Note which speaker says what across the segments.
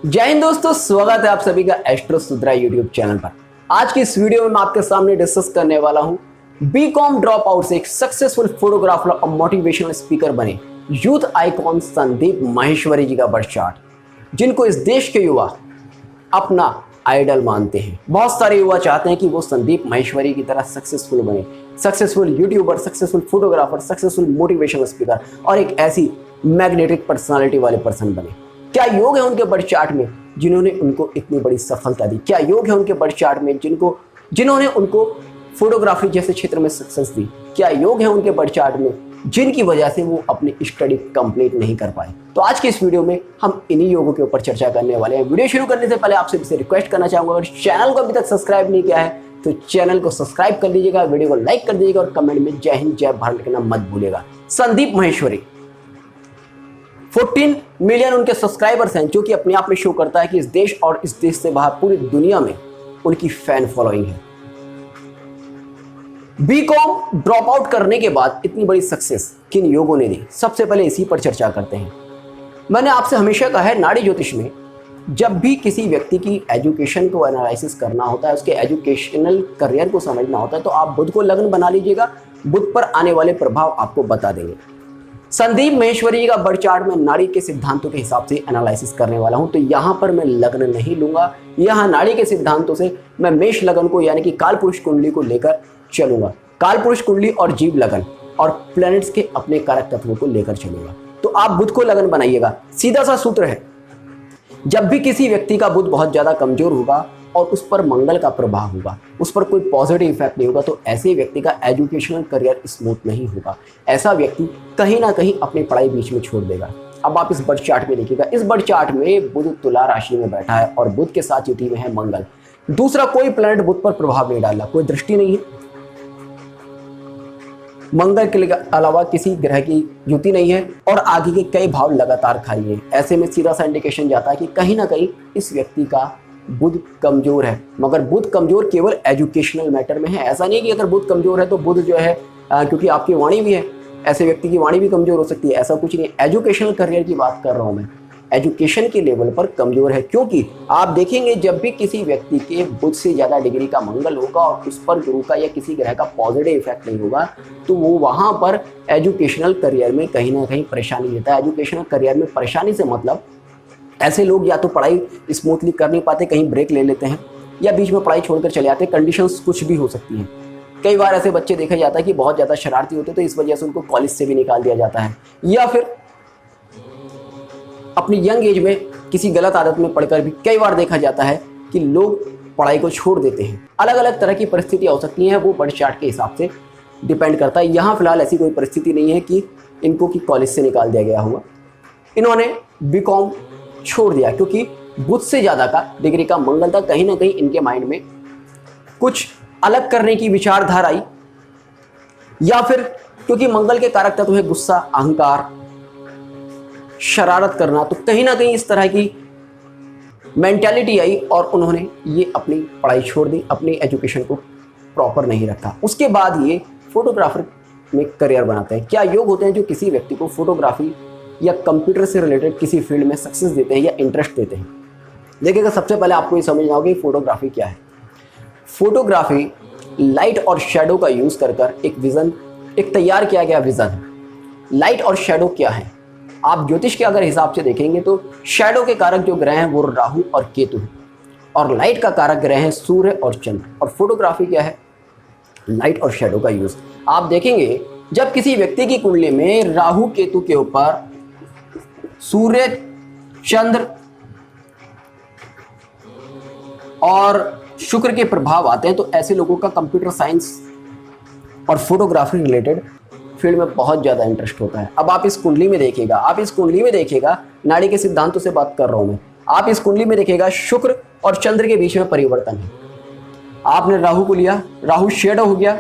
Speaker 1: जय हिंद दोस्तों, स्वागत है आप सभी का एस्ट्रो सुद्रा यूट्यूब चैनल पर। आज की इस वीडियो में मैं आपके सामने डिस्कस करने वाला हूं बीकॉम ड्रॉप आउट से एक सक्सेसफुल फोटोग्राफर और मोटिवेशनल स्पीकर बने यूथ आइकॉन संदीप माहेश्वरी जी का बर्थ चार्ट, जिनको इस देश के युवा अपना आइडल मानते हैं। बहुत सारे युवा चाहते हैं कि वो संदीप माहेश्वरी की तरह सक्सेसफुल बने, successful YouTuber, successful photographer, successful motivational speaker और एक ऐसी मैग्नेटिक पर्सनालिटी वाले पर्सन बने। क्या योग है उनके बर्थ चार्ट में जिन्होंने उनको इतनी बड़ी सफलता दी? क्या योग है उनके बर्थ चार्ट में जिन्होंने उनको फोटोग्राफी जैसे क्षेत्र में सक्सेस दी? क्या योग है उनके बर्थ चार्ट में जिनकी वजह से वो अपनी स्टडी कंप्लीट नहीं कर पाए? तो आज के इस वीडियो में हम इन्हीं योगों के ऊपर चर्चा करने वाले हैं। वीडियो शुरू करने से पहले आपसे रिक्वेस्ट करना चाहूंगा, अगर चैनल को अभी तक सब्सक्राइब नहीं किया है तो चैनल को सब्सक्राइब कर लीजिएगा, वीडियो को लाइक कर दीजिएगा और कमेंट में जय हिंद जय भारत लिखना मत भूलिएगा। संदीप माहेश्वरी 14 मिलियन उनके सब्सक्राइबर्स हैं, जो कि अपने आप में शो करता है कि इस देश और इस देश से बाहर पूरी दुनिया में उनकी फैन फॉलोइंग है। बीकॉम ड्रॉप आउट करने के बाद इतनी बड़ी सक्सेस किन योगों ने दी? सबसे पहले इसी पर चर्चा करते हैं। मैंने आपसे हमेशा कहा है, नाड़ी ज्योतिष में जब भी किसी व्यक्ति की एजुकेशन को एनालिसिस करना होता है, उसके एजुकेशनल करियर को समझना होता है, तो आप बुध को लग्न बना लीजिएगा, बुध पर आने वाले प्रभाव आपको बता देंगे। संदीप माहेश्वरी का बर्थ चार्ट में नाड़ी के सिद्धांतों के हिसाब से एनालिसिस करने वाला हूं, तो यहां पर मैं लग्न नहीं लूंगा, यहां नाड़ी के सिद्धांतों से मैं मेष लग्न को यानी कि काल पुरुष कुंडली को लेकर चलूंगा। काल पुरुष कुंडली और जीव लगन और प्लैनेट्स के अपने कारक तत्वों को लेकर चलूंगा। तो आप बुध को लगन बनाइएगा। सीधा सा सूत्र है, जब भी किसी व्यक्ति का बुध बहुत ज्यादा कमजोर होगा और उस पर मंगल का प्रभाव होगा, उस पर कोई पॉजिटिव इफेक्ट नहीं होगा, तो ऐसे व्यक्ति का एजुकेशनल करियर स्मूथ नहीं होगा। ऐसा व्यक्ति कहीं ना कहीं अपनी पढ़ाई बीच में छोड़ देगा। अब आप इस बर्थ चार्ट में देखिएगा, इस बर्थ चार्ट में बुध तुला राशि में बैठा है और बुध के साथ युति में है मंगल। दूसरा कोई प्लैनेट बुध पर प्रभाव नहीं डाला, कोई दृष्टि नहीं है, मंगल के अलावा किसी ग्रह की युति नहीं है और आगे के कई भाव लगातार खाली है। ऐसे में सीधा सा इंडिकेशन जाता है कि कहीं ना कहीं इस व्यक्ति का बुध कमजोर है। मगर बुध कमजोर केवल एजुकेशनल मैटर में है। ऐसा नहीं है कि अगर बुध कमजोर है तो बुध जो है क्योंकि आपकी वाणी भी है, ऐसे व्यक्ति की वाणी भी कमजोर हो सकती है, ऐसा कुछ नहीं। एजुकेशनल करियर की बात कर रहा हूं मैं, एजुकेशन के लेवल पर कमजोर है, क्योंकि आप देखेंगे जब भी किसी व्यक्ति के बुध से ज्यादा डिग्री का मंगल होगा और उस पर गुरु का या किसी ग्रह का पॉजिटिव इफेक्ट नहीं होगा, तो वो वहां पर एजुकेशनल करियर में कहीं ना कहीं परेशानी देता है। एजुकेशनल करियर में परेशानी से मतलब ऐसे लोग या तो पढ़ाई स्मूथली कर नहीं पाते, कहीं ब्रेक ले लेते हैं या बीच में पढ़ाई छोड़कर चले जाते हैं। कंडीशंस कुछ भी हो सकती हैं। कई बार ऐसे बच्चे देखा जाता है कि बहुत ज़्यादा शरारती होते हैं, तो इस वजह से उनको कॉलेज से भी निकाल दिया जाता है, या फिर अपनी यंग एज में किसी गलत आदत में पढ़कर भी कई बार देखा जाता है कि लोग पढ़ाई को छोड़ देते हैं। अलग अलग तरह की परिस्थितियाँ हो सकती हैं, वो बर्थ चार्ट के हिसाब से डिपेंड करता है। यहाँ फिलहाल ऐसी कोई परिस्थिति नहीं है कि इनको कि कॉलेज से निकाल दिया गया हुआ। इन्होंने बीकॉम छोड़ दिया क्योंकि बुध से ज्यादा का डिग्री का मंगल था। कहीं ना कहीं इनके माइंड में कुछ अलग करने की विचारधारा आई, या फिर क्योंकि मंगल के कारक तत्व है गुस्सा, अहंकार, शरारत करना, तो कहीं ना कहीं इस तरह की मेंटालिटी आई और उन्होंने ये अपनी पढ़ाई छोड़ दी, अपनी एजुकेशन को प्रॉपर नहीं रखा। उसके बाद ये फोटोग्राफर में करियर बनाते हैं। क्या योग होते हैं जो किसी व्यक्ति को फोटोग्राफी या कंप्यूटर से रिलेटेड किसी फील्ड में सक्सेस देते हैं या इंटरेस्ट देते हैं? देखिएगा, सबसे पहले आपको ये समझना होगा कि फोटोग्राफी क्या है। फोटोग्राफी लाइट और शेडो का यूज कर एक विजन, एक तैयार किया गया विजन है। लाइट और शेडो क्या है? आप ज्योतिष के अगर हिसाब से देखेंगे तो शेडो के कारक जो ग्रह हैं वो राहु और केतु है, और लाइट का कारक ग्रह है सूर्य और चंद्र। और फोटोग्राफी क्या है? लाइट और शेडो का यूज। आप देखेंगे जब किसी व्यक्ति की कुंडली में राहु केतु के ऊपर सूर्य, चंद्र और शुक्र के प्रभाव आते हैं, तो ऐसे लोगों का कंप्यूटर साइंस और फोटोग्राफी रिलेटेड फील्ड में बहुत ज़्यादा इंटरेस्ट होता है। अब आप इस कुंडली में देखिएगा, नाड़ी के सिद्धांतों से बात कर रहा हूं मैं। आप इस कुंडली में देखिएगा शुक्र और चंद्र के बीच में परिवर्तन है। आपने राहु को लिया, राहु शेडो हो गया,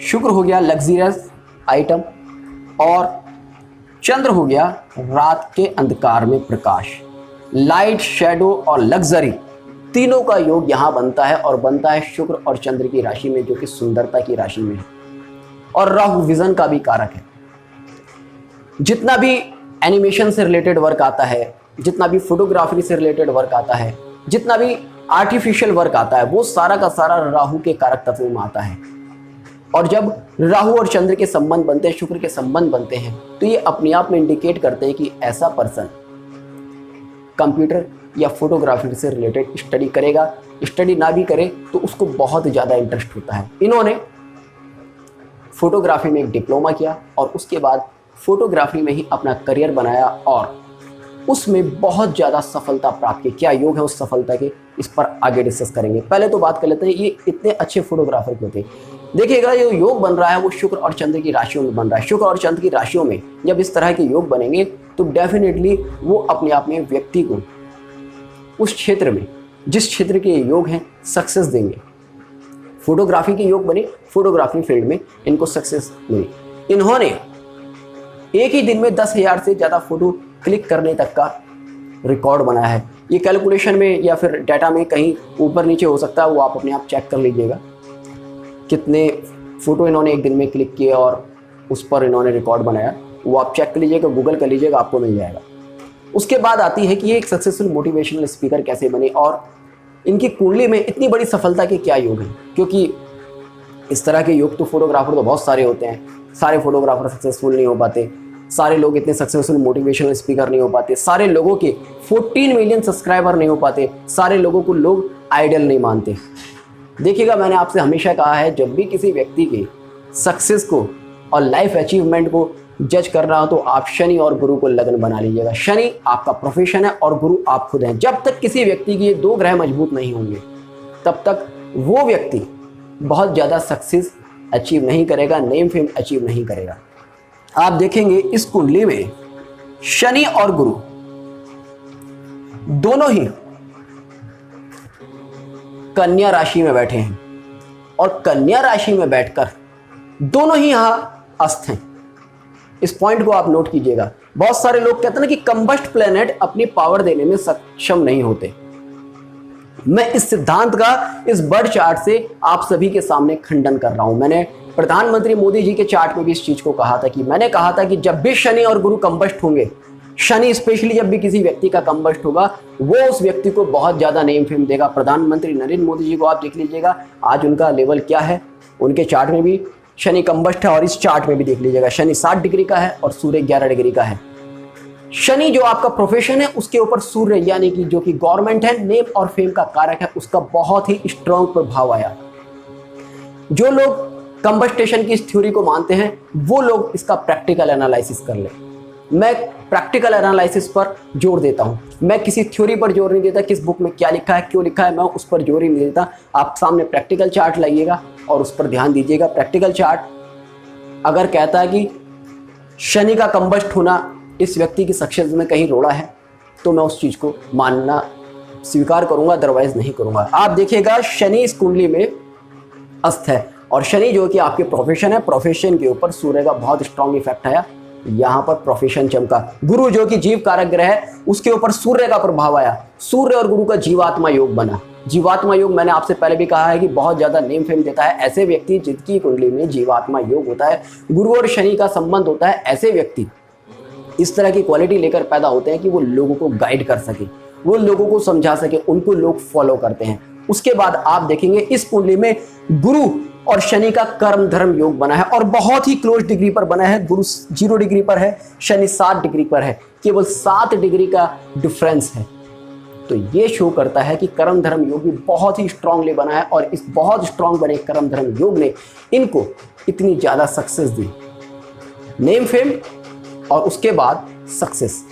Speaker 1: शुक्र हो गया लग्जरियस आइटम, और चंद्र हो गया रात के अंधकार में प्रकाश। लाइट, शेडो और लग्जरी तीनों का योग यहां बनता है, और बनता है शुक्र और चंद्र की राशि में, जो कि सुंदरता की राशि में है। और राहु विजन का भी कारक है। जितना भी एनिमेशन से रिलेटेड वर्क आता है जितना भी फोटोग्राफी से रिलेटेड वर्क आता है, जितना भी आर्टिफिशियल वर्क आता है, वो सारा का सारा राहु के कारक तत्व में आता है। और जब राहु और चंद्र के संबंध बनते हैं, शुक्र के संबंध बनते हैं, तो ये अपने आप में इंडिकेट करते हैं कि ऐसा पर्सन कंप्यूटर या फोटोग्राफी से रिलेटेड स्टडी करेगा। स्टडी ना भी करे तो उसको बहुत ज़्यादा इंटरेस्ट होता है। इन्होंने फोटोग्राफी में एक डिप्लोमा किया और उसके बाद फोटोग्राफी में ही अपना करियर बनाया और उसमें बहुत ज़्यादा सफलता प्राप्त की। क्या योग है उस सफलता के, इस पर आगे डिस्कस करेंगे। पहले तो बात कर लेते हैं ये इतने अच्छे फोटोग्राफर क्यों थे। देखिएगा, ये योग बन रहा है वो शुक्र और चंद्र की राशियों में बन रहा है। शुक्र और चंद्र की राशियों में जब इस तरह के योग बनेंगे तो डेफिनेटली वो अपने आप में व्यक्ति को उस क्षेत्र में, जिस क्षेत्र के योग हैं, सक्सेस देंगे। फोटोग्राफी के योग बने, फोटोग्राफी फील्ड में इनको सक्सेस मिली। इन्होंने एक ही दिन में 10,000 से ज़्यादा फोटो क्लिक करने तक का रिकॉर्ड बनाया है। ये कैलकुलेशन में या फिर डाटा में कहीं ऊपर नीचे हो सकता है, वो आप अपने आप चेक कर लीजिएगा कितने फ़ोटो इन्होंने एक दिन में क्लिक किए और उस पर इन्होंने रिकॉर्ड बनाया। वो आप चेक कर लीजिएगा, गूगल कर लीजिएगा, आपको मिल जाएगा। उसके बाद आती है कि ये एक सक्सेसफुल मोटिवेशनल स्पीकर कैसे बने और इनकी कुंडली में इतनी बड़ी सफलता के क्या योग हैं। क्योंकि इस तरह के योग तो फोटोग्राफर तो बहुत सारे होते हैं, सारे फोटोग्राफर सक्सेसफुल नहीं हो पाते, सारे लोग इतने सक्सेसफुल मोटिवेशनल स्पीकर नहीं हो पाते, सारे लोगों के 14 मिलियन सब्सक्राइबर नहीं हो पाते, सारे लोगों को लोग आइडल नहीं मानते। देखिएगा, मैंने आपसे हमेशा कहा है, जब भी किसी व्यक्ति के सक्सेस को और लाइफ अचीवमेंट को जज कर रहा हो तो आप शनि और गुरु को लगन बना लीजिएगा। शनि आपका प्रोफेशन है और गुरु आप खुद हैं। जब तक किसी व्यक्ति के ये दो ग्रह मजबूत नहीं होंगे तब तक वो व्यक्ति बहुत ज़्यादा सक्सेस अचीव नहीं करेगा, नेम फेम अचीव नहीं करेगा। आप देखेंगे इस कुंडली में शनि और गुरु दोनों ही कन्या राशि में बैठे हैं और कन्या राशि में बैठकर दोनों ही यहां अस्त हैं। इस पॉइंट को आप नोट कीजिएगा। बहुत सारे लोग कहते हैं ना कि कंबस्ट प्लेनेट अपनी पावर देने में सक्षम नहीं होते। मैं इस सिद्धांत का इस बर्ड चार्ट से आप सभी के सामने खंडन कर रहा हूं। मैंने प्रधानमंत्री मोदी जी के चार्ट में भी इस चीज को कहा था कि मैंने कहा था कि जब भी शनि और गुरु कंबस्ट होंगे, शनि स्पेशली जब भी किसी व्यक्ति का कंबस्ट होगा, वो उस व्यक्ति को बहुत ज्यादा नेम फेम देगा। प्रधानमंत्री नरेंद्र मोदी जी को आप देख लीजिएगा, आज उनका लेवल क्या है। उनके चार्ट में भी शनि कंबस्ट है और इस चार्ट में भी देख लीजिएगा, शनि 60 डिग्री का है और सूर्य 11 डिग्री का है। शनि जो आपका प्रोफेशन है उसके ऊपर सूर्य यानी कि जो कि गवर्नमेंट है, नेम और फेम का कारक है, उसका बहुत ही स्ट्रांग प्रभाव आया। जो लोग कंबस्टेशन की इस थ्योरी को मानते हैं वो लोग इसका प्रैक्टिकल एनालिसिस कर ले। मैं प्रैक्टिकल एनालिसिस पर जोर देता हूं, मैं किसी थ्योरी पर जोर नहीं देता। किस बुक में क्या लिखा है, क्यों लिखा है, मैं उस पर जोर ही नहीं देता। आप सामने प्रैक्टिकल चार्ट लाइएगा और उस पर ध्यान दीजिएगा। प्रैक्टिकल चार्ट अगर कहता है कि शनि का कंबस्ट होना इस व्यक्ति की सक्सेस में कहीं रोड़ा है तो मैं उस चीज को मानना स्वीकार करूंगा, अदरवाइज नहीं करूंगा। आप देखिएगा, शनि इस कुंडली में अस्त है और शनि जो कि आपके प्रोफेशन है, प्रोफेशन के ऊपर सूर्य का बहुत स्ट्रांग इफेक्ट आया, यहाँ पर प्रोफेशन चमका। गुरु जो कि जीव कारक ग्रह है, उसके ऊपर सूर्य का प्रभाव आया। सूर्य और गुरु का जीवात्मा योग बना। जीवात्मा योग मैंने आपसे पहले भी कहा है कि बहुत ज्यादा नेम फेम देता है। ऐसे व्यक्ति जिनकी कुंडली में जीवात्मा योग होता है, गुरु और शनि का संबंध होता है, ऐसे व्यक्ति इस तरह की क्वालिटी लेकर पैदा होते हैं कि वो लोगों को गाइड कर सके, वो लोगों को समझा सके, उनको लोग फॉलो करते हैं। उसके बाद आप देखेंगे इस कुंडली में गुरु और शनि का कर्म धर्म योग बना है और बहुत ही क्लोज डिग्री पर बना है। गुरु 0 डिग्री पर है, शनि 7 डिग्री पर है, केवल 7 डिग्री का डिफरेंस है। तो ये शो करता है कि कर्म धर्म योग भी बहुत ही स्ट्रांगली बना है और इस बहुत स्ट्रांग बने कर्म धर्म योग ने इनको इतनी ज्यादा सक्सेस दी, नेम फेम और उसके बाद सक्सेस।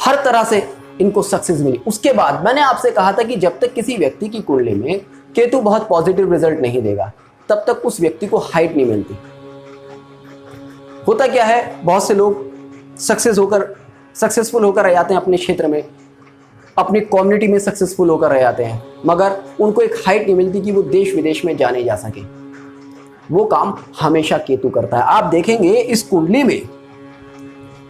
Speaker 1: हर तरह से इनको सक्सेस मिली। उसके बाद मैंने आपसे कहा था कि जब तक किसी व्यक्ति की कुंडली में केतु बहुत पॉजिटिव रिजल्ट नहीं देगा तब तक उस व्यक्ति को हाइट नहीं मिलती। होता क्या है, बहुत से लोग सक्सेसफुल होकर रह जाते हैं अपने क्षेत्र में, अपनी कम्युनिटी में सक्सेसफुल होकर रह जाते हैं, मगर उनको एक हाइट नहीं मिलती कि वो देश विदेश में जाने जा सके। वो काम हमेशा केतु करता है। आप देखेंगे इस कुंडली में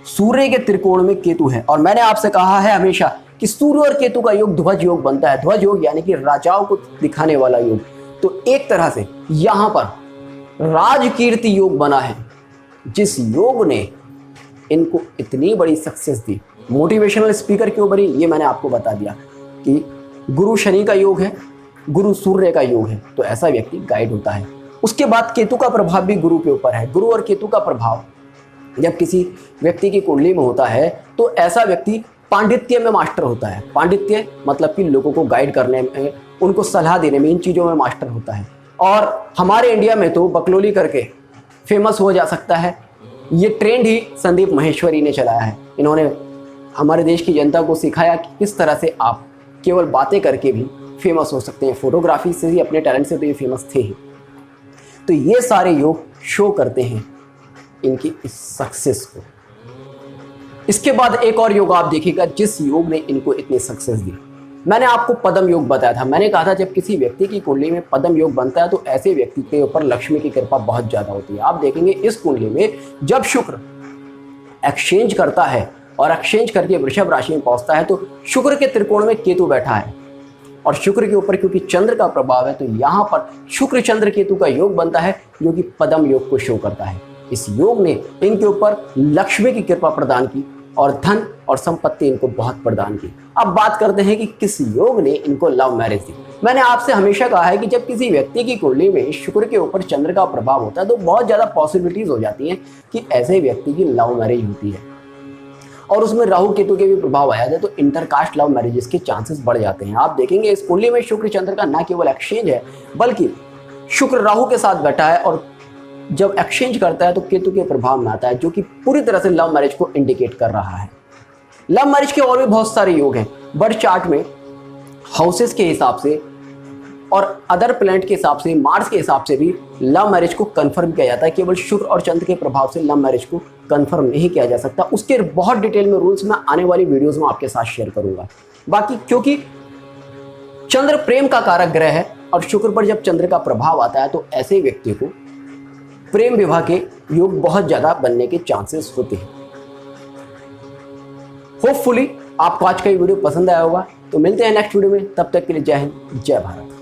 Speaker 1: सूर्य के त्रिकोण में केतु है और मैंने आपसे कहा है हमेशा कि सूर्य और केतु का योग ध्वज योग बनता है। ध्वज योग यानी कि राजाओं को दिखाने वाला योग। तो एक तरह से यहां पर राजकीर्ति योग बना है, जिस योग ने इनको इतनी बड़ी सक्सेस दी। मोटिवेशनल स्पीकर क्यों बनी ये मैंने आपको बता दिया कि गुरु शनि का योग है, गुरु सूर्य का योग है, तो ऐसा व्यक्ति गाइड होता है। उसके बाद केतु का प्रभाव भी गुरु के ऊपर है। गुरु और केतु का प्रभाव जब किसी व्यक्ति की कुंडली में होता है तो ऐसा व्यक्ति पांडित्य में मास्टर होता है। पांडित्य मतलब कि लोगों को गाइड करने में, उनको सलाह देने में, इन चीज़ों में मास्टर होता है। और हमारे इंडिया में तो बकलोली करके फेमस हो जा सकता है। ये ट्रेंड ही संदीप माहेश्वरी ने चलाया है। इन्होंने हमारे देश की जनता को सिखाया कि किस तरह से आप केवल बातें करके भी फेमस हो सकते हैं। फोटोग्राफी से ही, अपने टैलेंट से तो ये फेमस थे ही। तो ये सारे योग शो करते हैं इनकी इस सक्सेस को। इसके बाद एक और योग आप देखिएगा जिस योग ने इनको इतनी सक्सेस दी। मैंने आपको पद्म योग बताया था। मैंने कहा था जब किसी व्यक्ति की कुंडली में पद्म योग बनता है तो ऐसे व्यक्ति के ऊपर लक्ष्मी की कृपा बहुत ज्यादा होती है। आप देखेंगे इस कुंडली में जब शुक्र एक्सचेंज करता है और एक्सचेंज करके वृषभ राशि में पहुंचता है तो शुक्र के त्रिकोण में केतु बैठा है और शुक्र के ऊपर क्योंकि चंद्र का प्रभाव है तो यहाँ पर शुक्र चंद्र केतु का योग बनता है जो कि पद्म योग को शो करता है। इस योग ने इनके ऊपर लक्ष्मी की कृपा प्रदान की और धन और संपत्ति इनको बहुत प्रदान की। अब बात करते हैं कि किस योग ने इनको लव मैरिज दी। मैंने आपसे हमेशा कहा है कि जब किसी व्यक्ति की कुंडली में शुक्र के ऊपर चंद्र का प्रभाव होता है तो बहुत ज़्यादा पॉसिबिलिटीज हो जाती हैं कि ऐसे व्यक्ति की लव मैरिज होती है और उसमें राहु केतु के भी प्रभाव आ जाते हैं तो इंटरकास्ट लव मैरिजेस के चांसेस बढ़ जाते हैं। आप देखेंगे इस कुंडली में शुक्र चंद्र का न केवल एक्सचेंज है बल्कि शुक्र राहु के साथ बैठा है और जब एक्सचेंज करता है तो केतु के प्रभाव में आता है जो कि पूरी तरह से लव मैरिज को इंडिकेट कर रहा है। लव मैरिज के और भी बहुत सारे योग हैं। बर्थ चार्ट में हाउसेस के हिसाब से और अदर प्लैनेट के हिसाब से, मार्स के हिसाब से भी लव मैरिज को कंफर्म किया जाता है। केवल शुक्र और चंद्र के प्रभाव से लव मैरिज को कंफर्म नहीं किया जा सकता। उसके बहुत डिटेल में रूल्स मैं आने वाली वीडियोस में आपके साथ शेयर करूंगा। बाकी क्योंकि चंद्र प्रेम का कारक ग्रह है और शुक्र पर जब चंद्र का प्रभाव आता है तो ऐसे व्यक्ति को प्रेम विवाह के योग बहुत ज्यादा बनने के चांसेस होते हैं। होपफुली आपको आज का ये वीडियो पसंद आया होगा। तो मिलते हैं नेक्स्ट वीडियो में, तब तक के लिए जय हिंद, जय भारत।